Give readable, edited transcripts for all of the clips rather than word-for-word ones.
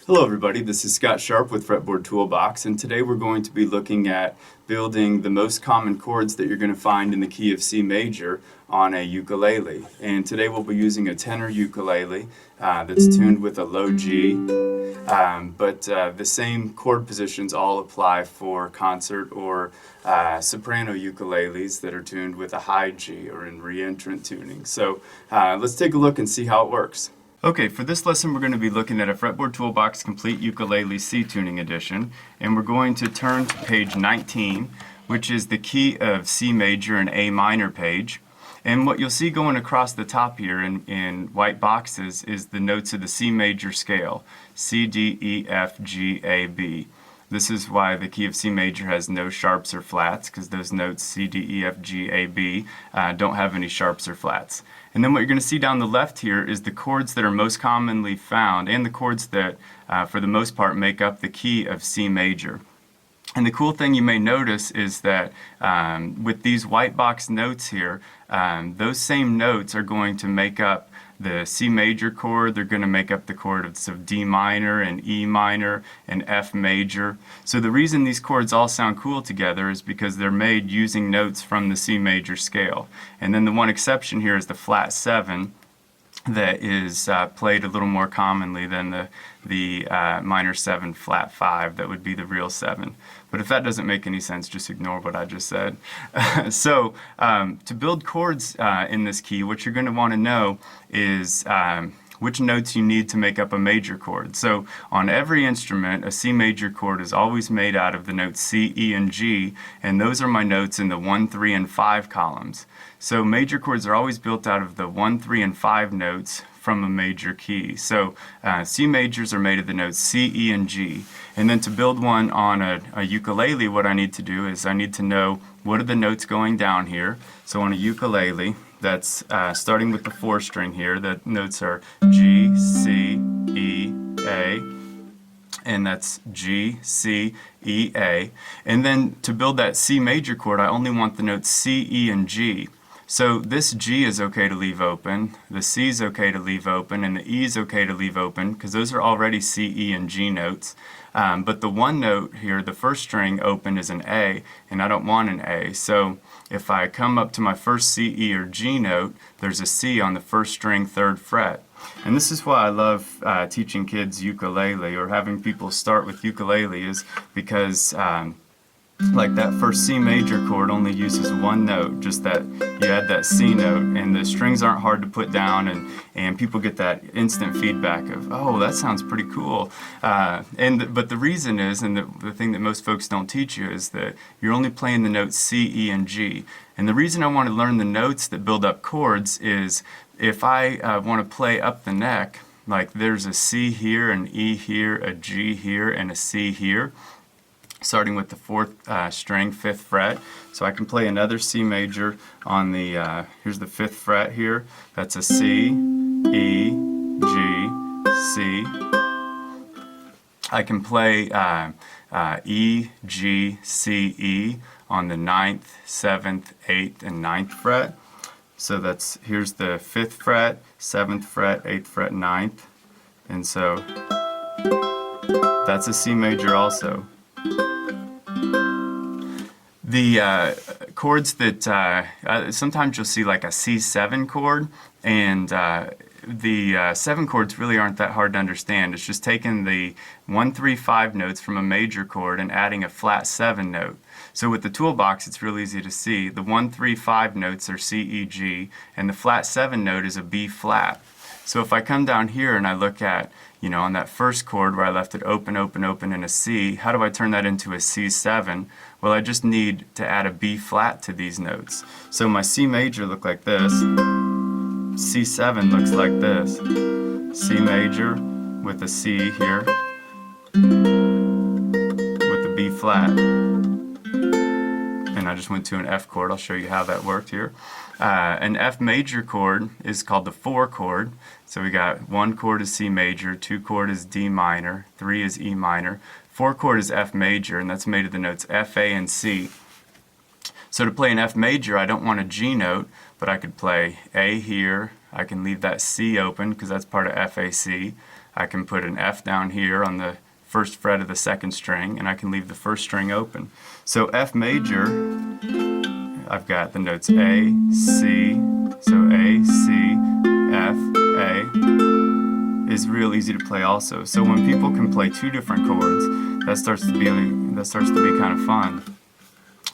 Hello everybody, this is Scott Sharp with Fretboard Toolbox, and today we're going to be looking at building the most common chords that you're going to find in the key of C major on a ukulele. And today we'll be using a tenor ukulele that's tuned with a low G, but the same chord positions all apply for concert or soprano ukuleles that are tuned with a high G or in reentrant tuning. So let's take a look and see how it works. Okay, for this lesson we're going to be looking at a Fretboard Toolbox Complete Ukulele C Tuning Edition, and we're going to turn to page 19, which is the key of C major and A minor page. And what you'll see going across the top here in white boxes is the notes of the C major scale, C, D, E, F, G, A, B. This is why the key of C major has no sharps or flats, because those notes C, D, E, F, G, A, B don't have any sharps or flats. And then what you're going to see down the left here is the chords that are most commonly found and the chords that, for the most part, make up the key of C major. And the cool thing you may notice is that with these white box notes here, those same notes are going to make up the C major chord. They're going to make up the chords of D minor and E minor and F major. So the reason these chords all sound cool together is because they're made using notes from the C major scale. And then the one exception here is the flat 7 that is played a little more commonly than the minor 7 flat 5 that would be the real 7. But if that doesn't make any sense, just ignore what I just said. So to build chords in this key, what you're going to want to know is which notes you need to make up a major chord. So on every instrument, a C major chord is always made out of the notes C, E, and G, and those are my notes in the 1, 3, and 5 columns. So major chords are always built out of the 1, 3, and 5 notes from a major key. So C majors are made of the notes C, E, and G. And then to build one on a ukulele, what I need to do is I need to know what are the notes going down here. So on a ukulele, that's starting with the 4 string here, the notes are G, C, E, A, and that's G, C, E, A. And then to build that C major chord, I only want the notes C, E, and G. So this G is okay to leave open, the C is okay to leave open, and the E is okay to leave open because those are already C, E, and G notes. But the one note here, the first string open, is an A, and I don't want an A. So if I come up to my first C, E, or G note, there's a C on the first string, 3rd fret. And this is why I love teaching kids ukulele or having people start with ukulele, is because like that first C major chord only uses one note, just that you add that C note, and the strings aren't hard to put down, and people get that instant feedback of, oh, that sounds pretty cool. But the reason is, and the thing that most folks don't teach you, is that you're only playing the notes C, E, and G. And the reason I want to learn the notes that build up chords is if I want to play up the neck, like there's a C here, an E here, a G here, and a C here, starting with the 4th string, 5th fret. So I can play another C major on the, here's the 5th fret here. That's a C, E, G, C. I can play E, G, C, E on the 9th, 7th, 8th, and 9th fret. So that's, here's the 5th fret, 7th fret, 8th fret, 9th. And so that's a C major also. The chords that sometimes you'll see like a C7 chord, and the 7 chords really aren't that hard to understand. It's just taking the 1, 3, 5 notes from a major chord and adding a flat 7 note. So with the toolbox, it's real easy to see. The 1, 3, 5 notes are C, E, G, and the flat 7 note is a B flat. So if I come down here and I look at, you know, on that first chord where I left it open, open, open, and a C, how do I turn that into a C7? Well, I just need to add a B flat to these notes. So my C major look like this, C7 looks like this, C major with a C here, with a B flat. And I just went to an F chord. I'll show you how that worked here. An F major chord is called the 4 chord. So we got 1 chord is C major, 2 chord is D minor, 3 is E minor, 4 chord is F major, and that's made of the notes F, A, and C. So to play an F major, I don't want a G note, but I could play A here. I can leave that C open because that's part of FAC. I can put an F down here on the first fret of the second string, and I can leave the first string open. So F major, I've got the notes A, C, so A, C, F, A is real easy to play also. So when people can play two different chords, that starts to be kind of fun.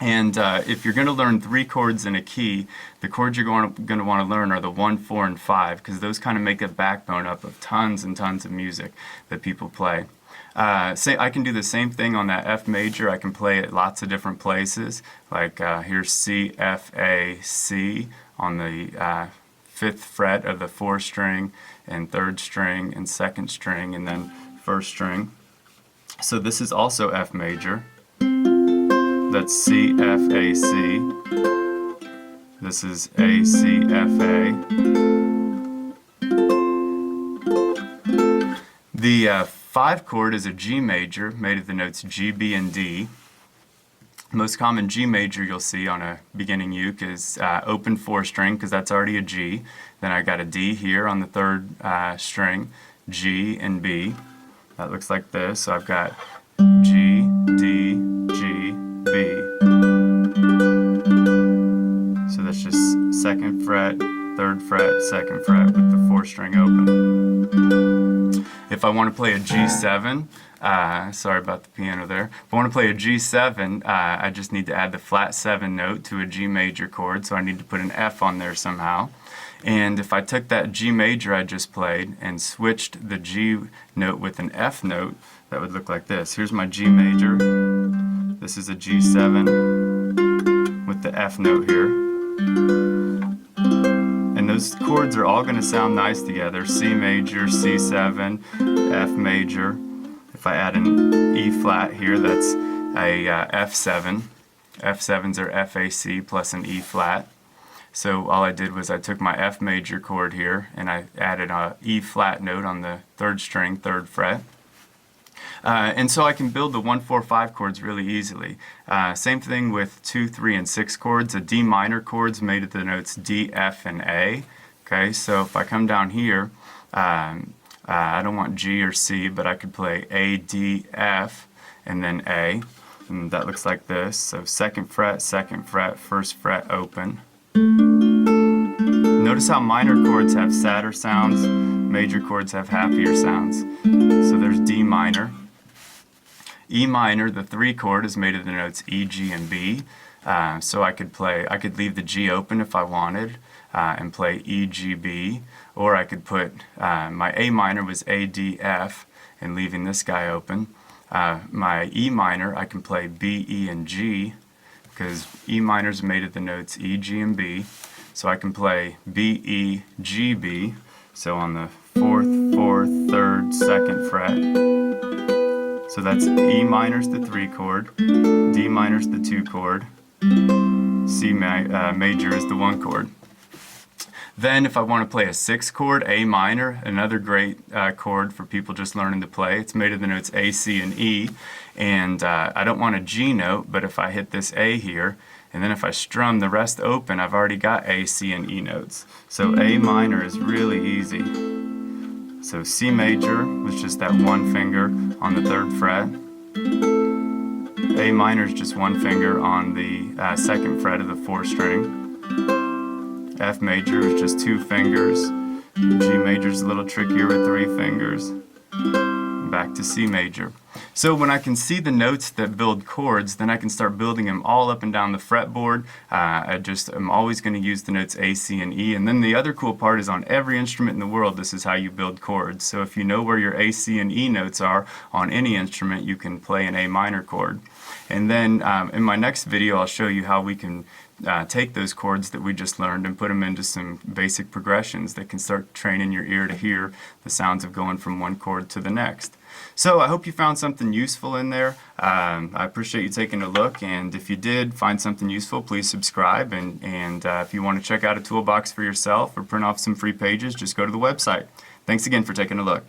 And if you're going to learn three chords in a key, the chords you're going to want to learn are the 1, 4, and 5, because those kind of make a backbone up of tons and tons of music that people play. I can do the same thing on that F major. I can play it lots of different places. Like here's C, F, A, C on the 5th fret of the 4th string, and 3rd string, and 2nd string, and then 1st string. So this is also F major. That's C, F, A, C. This is A, C, F, A. The 5 chord is a G major made of the notes G, B, and D. The most common G major you'll see on a beginning uke is open 4 string, because that's already a G. Then I got a D here on the 3rd string, G and B. That looks like this. So I've got G, D, G, B. So that's just 2nd fret, 3rd fret, 2nd fret with the 4th string open. If I want to play a G7, sorry about the piano there. If I want to play a G7, I just need to add the flat 7 note to a G major chord, so I need to put an F on there somehow. And if I took that G major I just played and switched the G note with an F note, that would look like this. Here's my G major. This is a G7 with the F note here. And those chords are all going to sound nice together. C major, C7, F major. If I add an E flat here, that's a F7. F7s are FAC plus an E flat. So all I did was I took my F major chord here and I added a E flat note on the 3rd string, 3rd fret. And so I can build the 1, 4, 5 chords really easily. Same thing with 2, 3, and 6 chords. A D minor chord's made of the notes D, F, and A. Okay, so if I come down here, I don't want G or C, but I could play A, D, F, and then A. And that looks like this. So 2nd fret, 2nd fret, 1st fret open. Notice how minor chords have sadder sounds, major chords have happier sounds. So there's D minor. E minor, the 3 chord, is made of the notes E, G, and B. So I could leave the G open if I wanted and play E, G, B, or I could put, my A minor was A, D, F, and leaving this guy open. My E minor, I can play B, E, and G, because E minor is made of the notes E, G, and B. So I can play B, E, G, B. So on the 4th, 4th, 3rd, 2nd fret. So that's E minor's the 3 chord, D minor's the 2 chord, C major is the 1 chord. Then if I want to play a 6 chord, A minor, another great chord for people just learning to play. It's made of the notes A, C, and E. And I don't want a G note, but if I hit this A here, and then if I strum the rest open, I've already got A, C, and E notes. So A minor is really easy. So C major was just that 1 finger on the 3rd fret. A minor is just 1 finger on the 2nd fret of the 4th string. F major is just 2 fingers. G major is a little trickier with 3 fingers. Back to C major. So when I can see the notes that build chords, then I can start building them all up and down the fretboard. I'm always going to use the notes A, C, and E. And then the other cool part is on every instrument in the world, this is how you build chords. So if you know where your A, C, and E notes are on any instrument, you can play an A minor chord. And then in my next video, I'll show you how we can take those chords that we just learned and put them into some basic progressions that can start training your ear to hear the sounds of going from one chord to the next. So I hope you found something useful in there. I appreciate you taking a look, and if you did find something useful, please subscribe, and if you want to check out a toolbox for yourself or print off some free pages, just go to the website. Thanks again for taking a look.